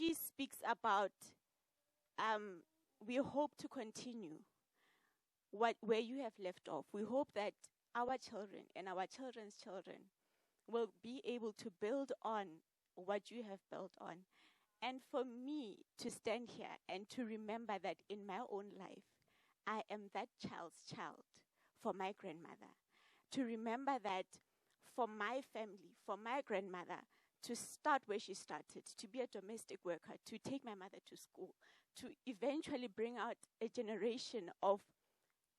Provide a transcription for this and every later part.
she speaks about we hope to continue where you have left off. We hope that our children and our children's children will be able to build on what you have built on. And for me to stand here and to remember that in my own life, I am that child's child for my grandmother. To remember that for my family, for my grandmother, to start where she started, to be a domestic worker, to take my mother to school, to eventually bring out a generation of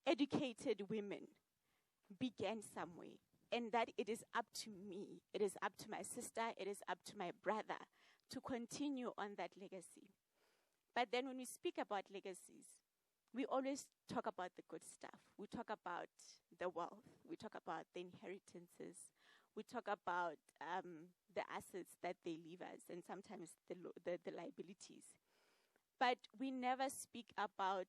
educated women, began somewhere. And that it is up to me, it is up to my sister, it is up to my brother to continue on that legacy. But then when we speak about legacies, we always talk about the good stuff. We talk about the wealth. We talk about the inheritances. We talk about the assets that they leave us, and sometimes the liabilities. But we never speak about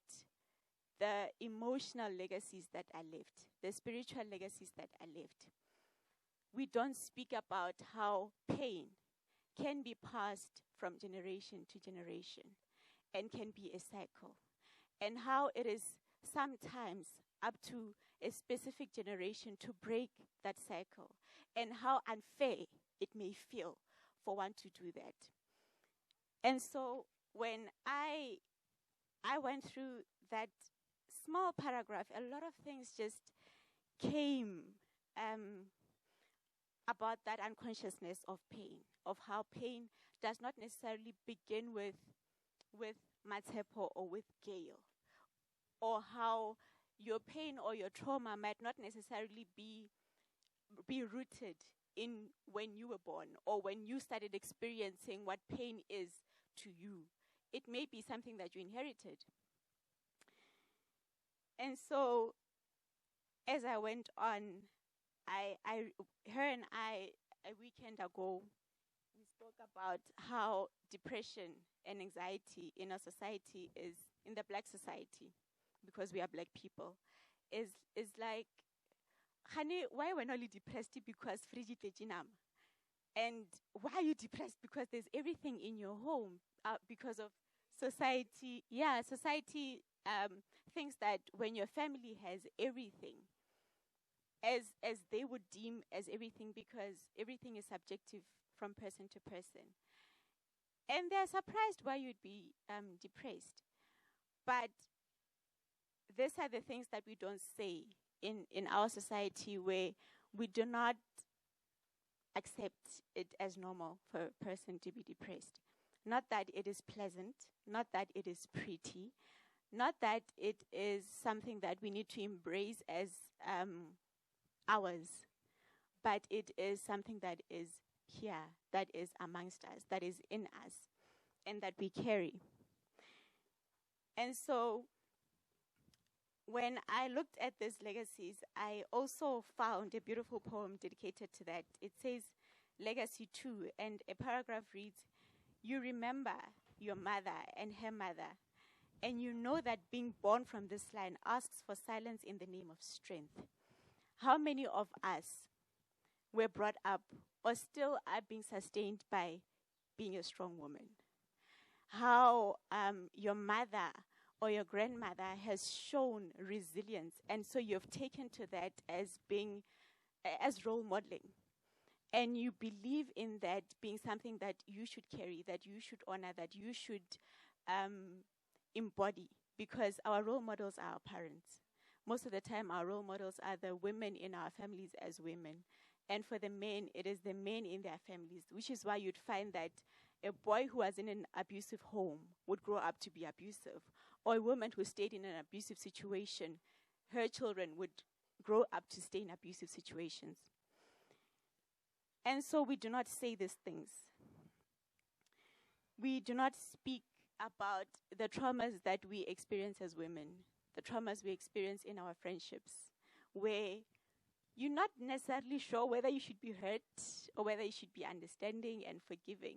the emotional legacies that are left, the spiritual legacies that are left. We don't speak about how pain can be passed from generation to generation and can be a cycle, and how it is sometimes up to a specific generation to break that cycle, and how unfair it may feel for one to do that. And so when I went through that small paragraph, a lot of things just came about that unconsciousness of pain, of how pain does not necessarily begin with Matshepo or with Gail, or how your pain or your trauma might not necessarily be rooted in when you were born or when you started experiencing what pain is to you. It may be something that you inherited. And so, as I went on, her and I, a weekend ago, we spoke about how depression and anxiety in our society is, in the Black society, because we are Black people, is like, honey, why we're not depressed? Because frigid jinam. And why are you depressed? Because there's everything in your home, because of society. Yeah, society thinks that when your family has everything, as they would deem as everything, because everything is subjective from person to person. And they're surprised why you'd be depressed. But these are the things that we don't say in our society, where we do not accept it as normal for a person to be depressed. Not that it is pleasant, not that it is pretty, not that it is something that we need to embrace as ours, but it is something that is here, that is amongst us, that is in us, and that we carry. And so when I looked at these legacies, I also found a beautiful poem dedicated to that. It says, Legacy 2, and a paragraph reads, you remember your mother and her mother, and you know that being born from this line asks for silence in the name of strength. How many of us were brought up or still are being sustained by being a strong woman? How your mother or your grandmother has shown resilience, and so you've taken to that as being, as role modeling. And you believe in that being something that you should carry, that you should honor, that you should embody, because our role models are our parents. Most of the time, our role models are the women in our families as women. And for the men, it is the men in their families, which is why you'd find that a boy who was in an abusive home would grow up to be abusive, or a woman who stayed in an abusive situation, her children would grow up to stay in abusive situations. And so we do not say these things. We do not speak about the traumas that we experience as women, the traumas we experience in our friendships, where you're not necessarily sure whether you should be hurt or whether you should be understanding and forgiving.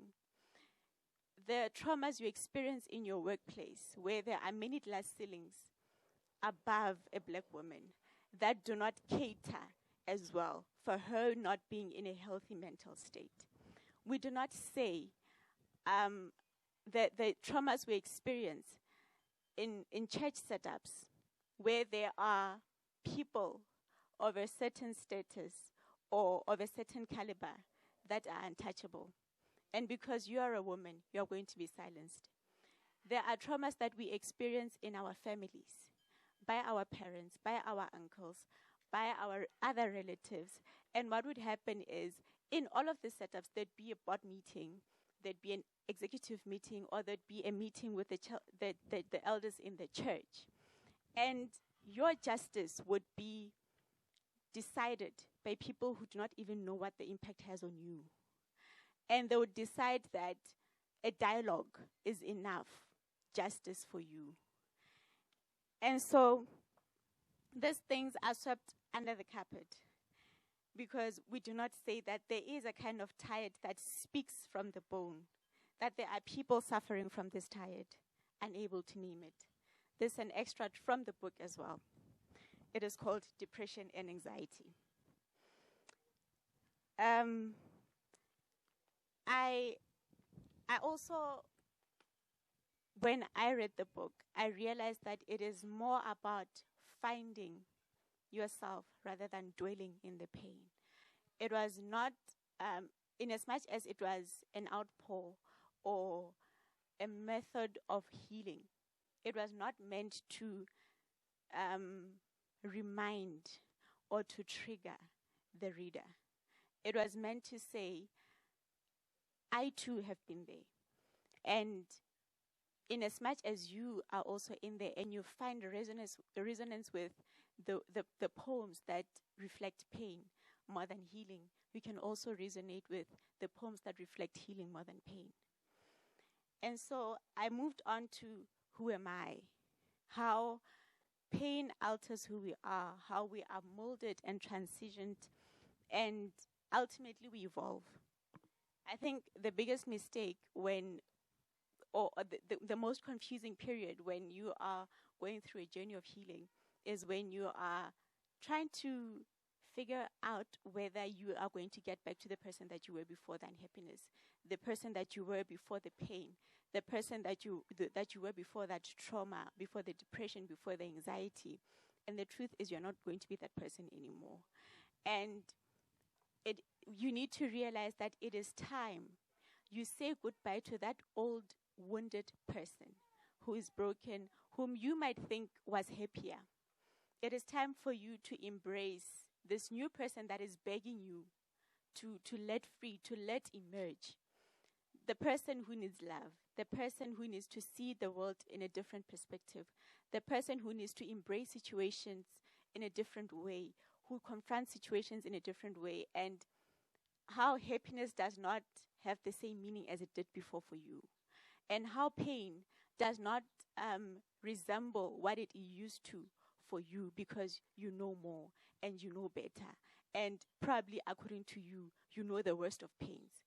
The traumas you experience in your workplace, where there are many glass ceilings above a Black woman that do not cater as well for her not being in a healthy mental state. We do not say the traumas we experience in church setups where there are people of a certain status or of a certain caliber that are untouchable. And because you are a woman, you are going to be silenced. There are traumas that we experience in our families, by our parents, by our uncles, by our other relatives. And what would happen is, in all of the setups, there'd be a board meeting, there'd be an executive meeting, or there'd be a meeting with the elders in the church. And your justice would be decided by people who do not even know what the impact has on you. And they would decide that a dialogue is enough justice for you. And so these things are swept under the carpet because we do not say that there is a kind of tired that speaks from the bone, that there are people suffering from this tired, unable to name it. There's an extract from the book as well. It is called Depression and Anxiety. I also, when I read the book, I realized that it is more about finding yourself rather than dwelling in the pain. It was not, in as much as it was an outpour or a method of healing, it was not meant to remind or to trigger the reader. It was meant to say, I too have been there. And in as much as you are also in there and you find resonance with the poems that reflect pain more than healing, we can also resonate with the poems that reflect healing more than pain. And so I moved on to who am I? How pain alters who we are, how we are molded and transitioned, and ultimately we evolve. I think the biggest mistake or the most confusing period when you are going through a journey of healing is when you are trying to figure out whether you are going to get back to the person that you were before the unhappiness, the person that you were before the pain, the person that you were before that trauma, before the depression, before the anxiety. And the truth is you're not going to be that person anymore. And you need to realize that it is time you say goodbye to that old wounded person who is broken, whom you might think was happier. It is time for you to embrace this new person that is begging you to let free, to let emerge. The person who needs love, the person who needs to see the world in a different perspective, the person who needs to embrace situations in a different way, who confronts situations in a different way, and how happiness does not have the same meaning as it did before for you, and how pain does not resemble what it used to for you because you know more and you know better, and probably according to you, you know the worst of pains.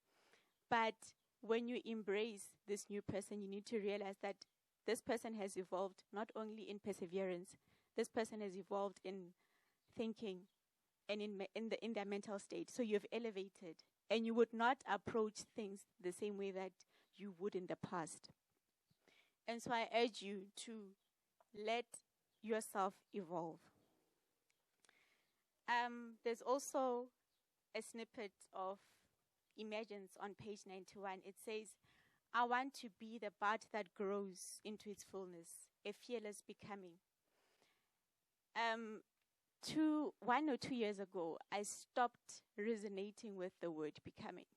But when you embrace this new person, you need to realize that this person has evolved not only in perseverance, this person has evolved in thinking and in their mental state. So you've elevated, and you would not approach things the same way that you would in the past. And so I urge you to let yourself evolve. There's also a snippet of Emergence on page 91. It says, I want to be the bud that grows into its fullness, a fearless becoming. 1 or 2 years ago, I stopped resonating with the word becoming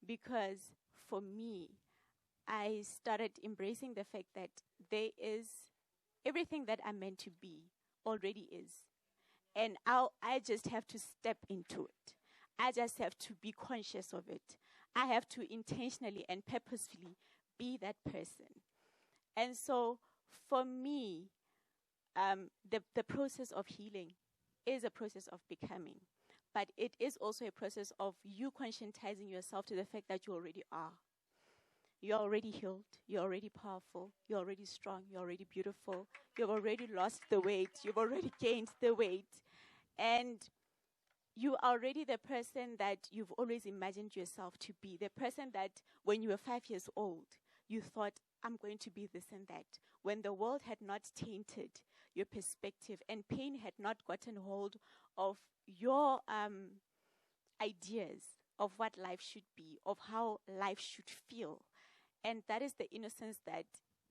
because for me, I started embracing the fact that there is everything that I'm meant to be already is. And I just have to step into it. I just have to be conscious of it. I have to intentionally and purposefully be that person. And so for me, the process of healing is a process of becoming. But it is also a process of you conscientizing yourself to the fact that you already are. You're already healed. You're already powerful. You're already strong. You're already beautiful. You've already lost the weight. You've already gained the weight. And you are already the person that you've always imagined yourself to be. The person that when you were 5 years old, you thought, I'm going to be this and that, when the world had not tainted your perspective and pain had not gotten hold of your ideas of what life should be, of how life should feel. And that is the innocence that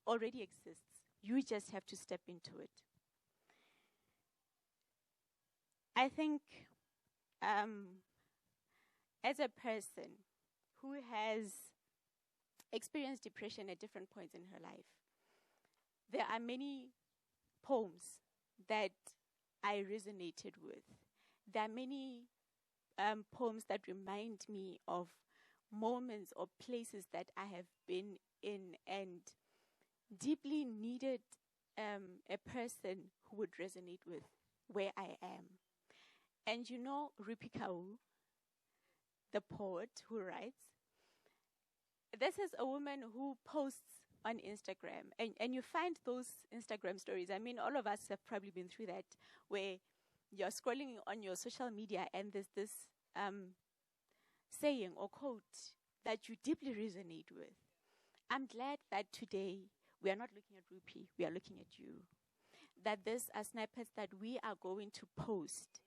already exists. You just have to step into it. I think as a person who has experienced depression at different points in her life, there are many poems that I resonated with. There are many poems that remind me of moments or places that I have been in and deeply needed a person who would resonate with where I am. And you know Rupi Kaur, the poet who writes, this is a woman who posts on Instagram, and you find those Instagram stories. I mean, all of us have probably been through that, where you're scrolling on your social media and there's this saying or quote that you deeply resonate with. I'm glad that today we are not looking at Rupi, we are looking at you. That these are snippets that we are going to post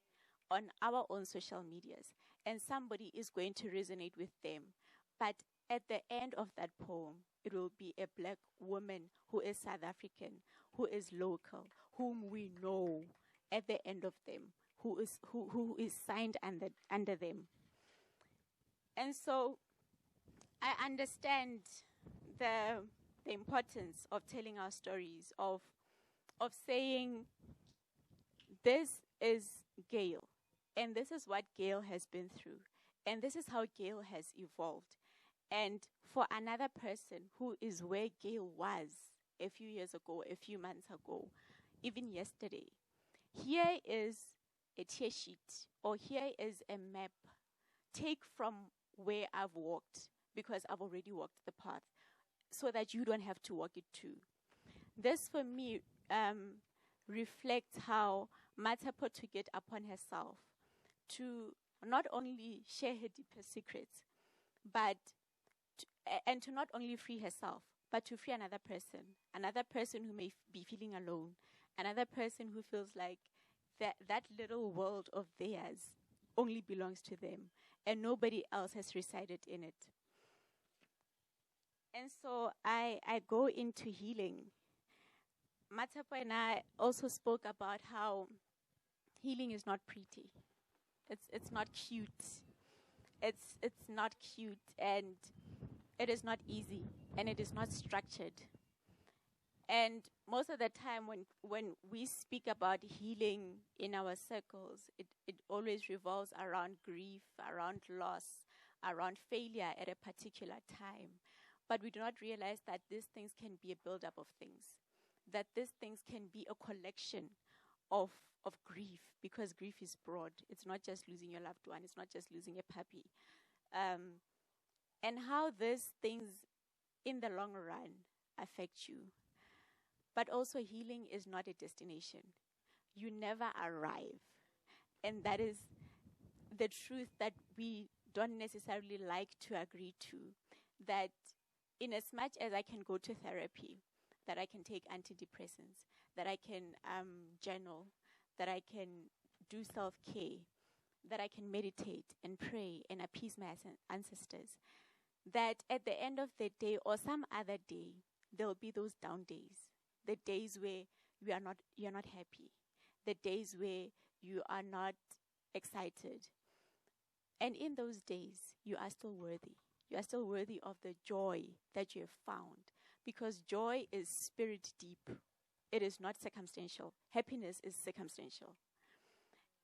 on our own social medias, and somebody is going to resonate with them. But at the end of that poem, it will be a black woman who is South African, who is local, whom we know at the end of them, who is signed under them. And so I understand the importance of telling our stories, of saying, this is Gail, and this is what Gail has been through, and this is how Gail has evolved. And for another person who is where Gail was a few years ago, a few months ago, even yesterday, here is a tear sheet, or here is a map. Take from where I've walked, because I've already walked the path, so that you don't have to walk it too. This, for me, reflects how Majamo took it upon herself to not only share her deepest secrets, but and to not only free herself, but to free another person who may be feeling alone, another person who feels like that little world of theirs only belongs to them, and nobody else has resided in it. And so I go into healing. Majamo and I also spoke about how healing is not pretty. It's not cute. It's not cute, and it is not easy, and it is not structured. And most of the time when we speak about healing in our circles, it always revolves around grief, around loss, around failure at a particular time. But we do not realize that these things can be a buildup of things, that these things can be a collection of grief, because grief is broad. It's not just losing your loved one. It's not just losing a puppy. And how these things in the long run affect you. But also, healing is not a destination. You never arrive. And that is the truth that we don't necessarily like to agree to. That in as much as I can go to therapy, that I can take antidepressants, that I can journal, that I can do self-care, that I can meditate and pray and appease my ancestors, that at the end of the day or some other day, there will be those down days, the days where you're not happy, the days where you are not excited. And in those days, you are still worthy. You are still worthy of the joy that you have found, because joy is spirit deep. It is not circumstantial. Happiness is circumstantial.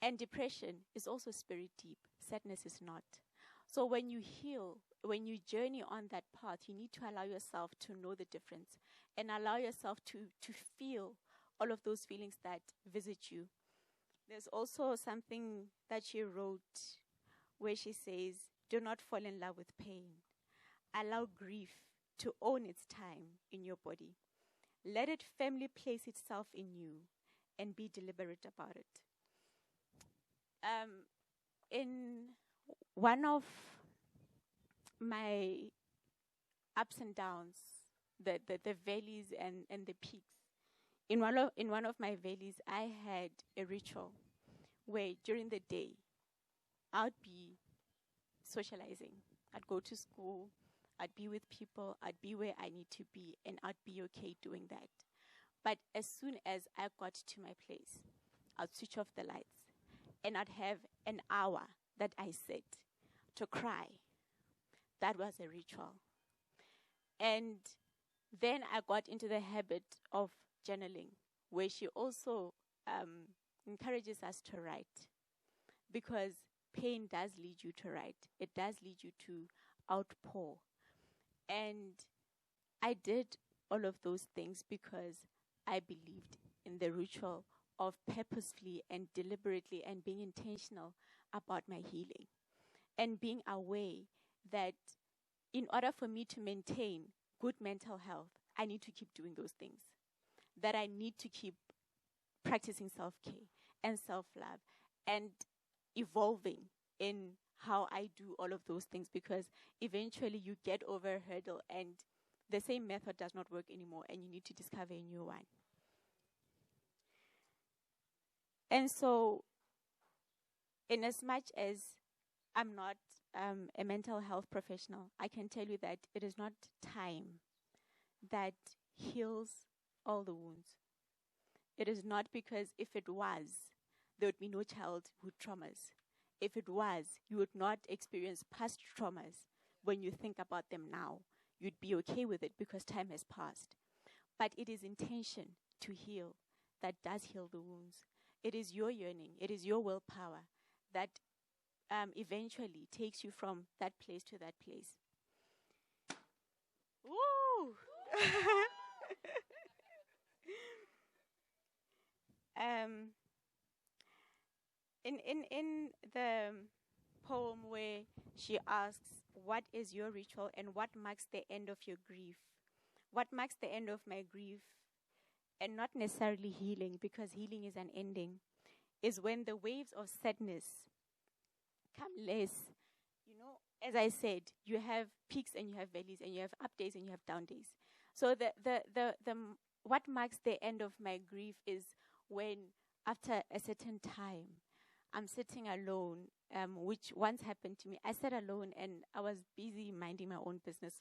And depression is also spirit deep. Sadness is not. So when you heal, when you journey on that path, you need to allow yourself to know the difference and allow yourself to feel all of those feelings that visit you. There's also something that she wrote where she says, do not fall in love with pain. Allow grief to own its time in your body. Let it firmly place itself in you and be deliberate about it. In one of my ups and downs the valleys and the peaks. In one of my valleys, I had a ritual where during the day, I'd be socializing. I'd go to school, I'd be with people, I'd be where I need to be, and I'd be okay doing that. But as soon as I got to my place, I'd switch off the lights, and I'd have an hour that I set to cry. That was a ritual. And then I got into the habit of journaling, where she also encourages us to write, because pain does lead you to write. It does lead you to outpour. And I did all of those things because I believed in the ritual of purposefully and deliberately and being intentional about my healing, and being aware that in order for me to maintain good mental health, I need to keep doing those things, that I need to keep practicing self-care and self-love and evolving in how I do all of those things, because eventually you get over a hurdle and the same method does not work anymore and you need to discover a new one. And so, in as much as I'm not a mental health professional, I can tell you that it is not time that heals all the wounds. It is not, because if it was, there would be no childhood traumas. If it was, you would not experience past traumas when you think about them now. You'd be okay with it because time has passed. But it is intention to heal that does heal the wounds. It is your yearning, it is your willpower that eventually takes you from that place to that place. Woo! In the poem where she asks, what is your ritual and what marks the end of your grief? What marks the end of my grief, and not necessarily healing, because healing is an ending, is when the waves of sadness come less. You know, as I said, you have peaks and you have valleys, and you have up days and you have down days. So what marks the end of my grief is when, after a certain time, I'm sitting alone, which once happened to me. I sat alone and I was busy minding my own business,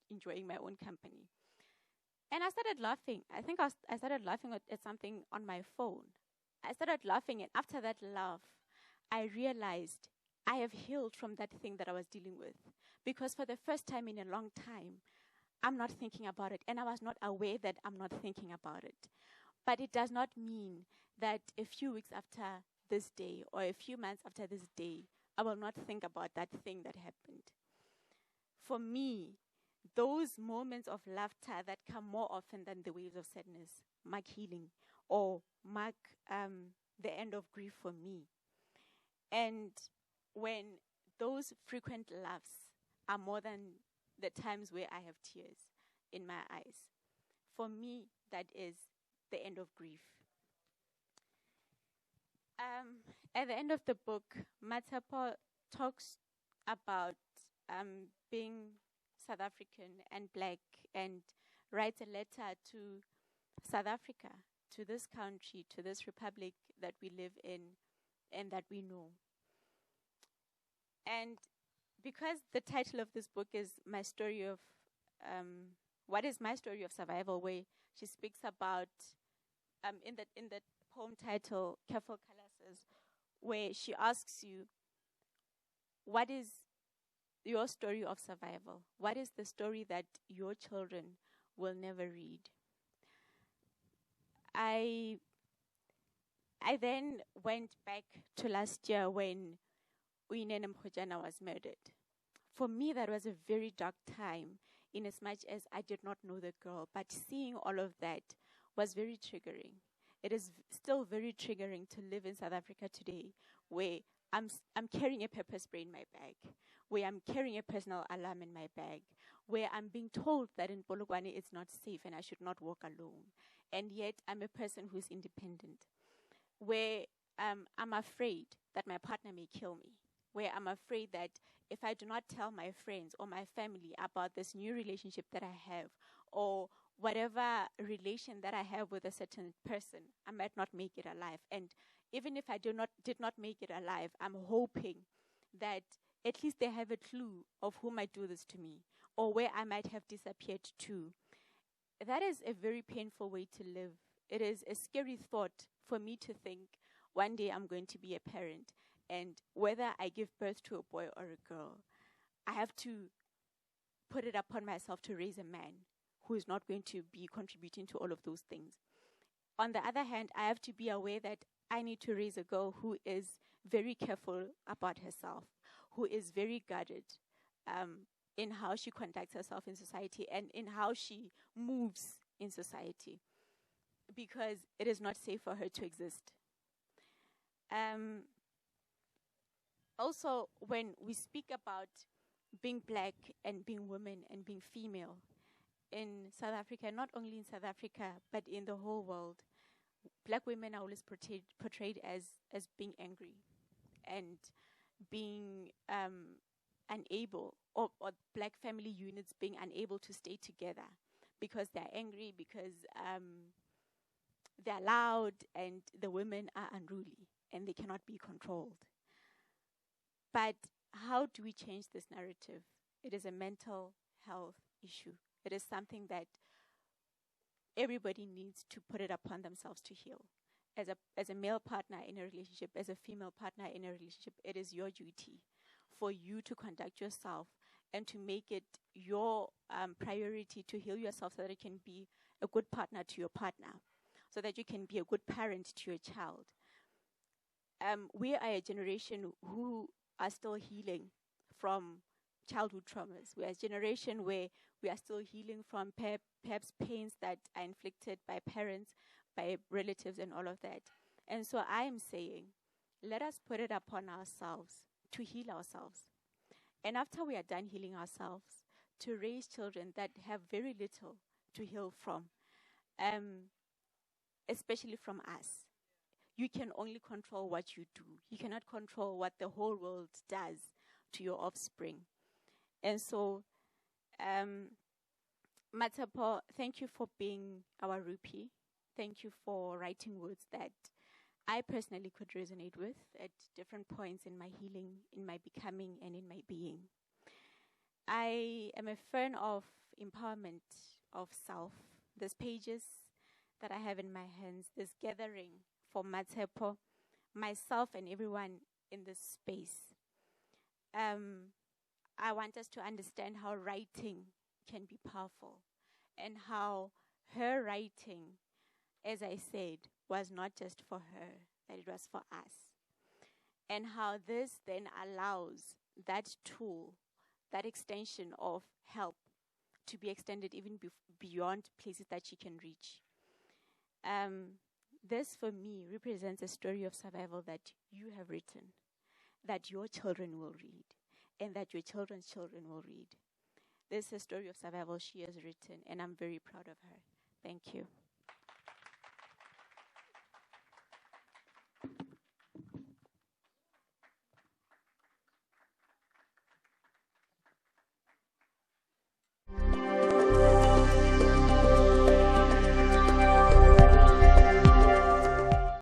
enjoying my own company. And I started laughing. I think I started laughing at something on my phone. I started laughing, and after that laugh, I realized I have healed from that thing that I was dealing with. Because for the first time in a long time, I'm not thinking about it, and I was not aware that I'm not thinking about it. But it does not mean that a few weeks after this day or a few months after this day, I will not think about that thing that happened. For me, those moments of laughter that come more often than the waves of sadness mark healing, or mark the end of grief for me. And when those frequent laughs are more than the times where I have tears in my eyes, for me, that is the end of grief. At the end of the book, Majamo talks about being South African and black, and writes a letter to South Africa, to this country, to this republic that we live in and that we know. And because the title of this book is my story of, what is my story of survival, where she speaks about, in the poem title, Careful Calluses, where she asks you, what is your story of survival? What is the story that your children will never read? I then went back to last year when Uyinene Mkhojana was murdered. For me, that was a very dark time, in as much as I did not know the girl, but seeing all of that was very triggering. It is still very triggering to live in South Africa today, where I'm carrying a pepper spray in my bag, where I'm carrying a personal alarm in my bag, where I'm being told that in Polokwane it's not safe and I should not walk alone. And yet I'm a person who's independent, where I'm afraid that my partner may kill me, where I'm afraid that if I do not tell my friends or my family about this new relationship that I have, or whatever relation that I have with a certain person, I might not make it alive. And even if I did not make it alive, I'm hoping that at least they have a clue of who might do this to me or where I might have disappeared to. That is a very painful way to live. It is a scary thought for me to think one day I'm going to be a parent, and whether I give birth to a boy or a girl, I have to put it upon myself to raise a man who is not going to be contributing to all of those things. On the other hand, I have to be aware that I need to raise a girl who is very careful about herself, who is very guarded in how she conducts herself in society and in how she moves in society, because it is not safe for her to exist. Also, when we speak about being black and being women and being female in South Africa, not only in South Africa, but in the whole world, black women are always portrayed as being angry and being unable, or black family units being unable to stay together because they're angry, because they're loud, and the women are unruly and they cannot be controlled. But how do we change this narrative? It is a mental health issue. It is something that everybody needs to put it upon themselves to heal. As a male partner in a relationship, as a female partner in a relationship, it is your duty for you to conduct yourself and to make it your priority to heal yourself so that you can be a good partner to your partner, so that you can be a good parent to your child. We are a generation who are still healing from childhood traumas. We are a generation where we are still healing from perhaps pains that are inflicted by parents, by relatives, and all of that. And so I am saying, let us put it upon ourselves to heal ourselves. And after we are done healing ourselves, to raise children that have very little to heal from, especially from us. You can only control what you do. You cannot control what the whole world does to your offspring. And so, Matsepo, thank you for being our rupee. Thank you for writing words that I personally could resonate with at different points in my healing, in my becoming, and in my being. I am a fan of empowerment of self. These pages that I have in my hands, this gathering for Matsepo, myself, and everyone in this space. I want us to understand how writing can be powerful, and how her writing, as I said, was not just for her, that it was for us. And how this then allows that tool, that extension of help, to be extended even beyond places that she can reach. This, for me, represents a story of survival that you have written, that your children will read, and that your children's children will read. This is a story of survival she has written, and I'm very proud of her. Thank you.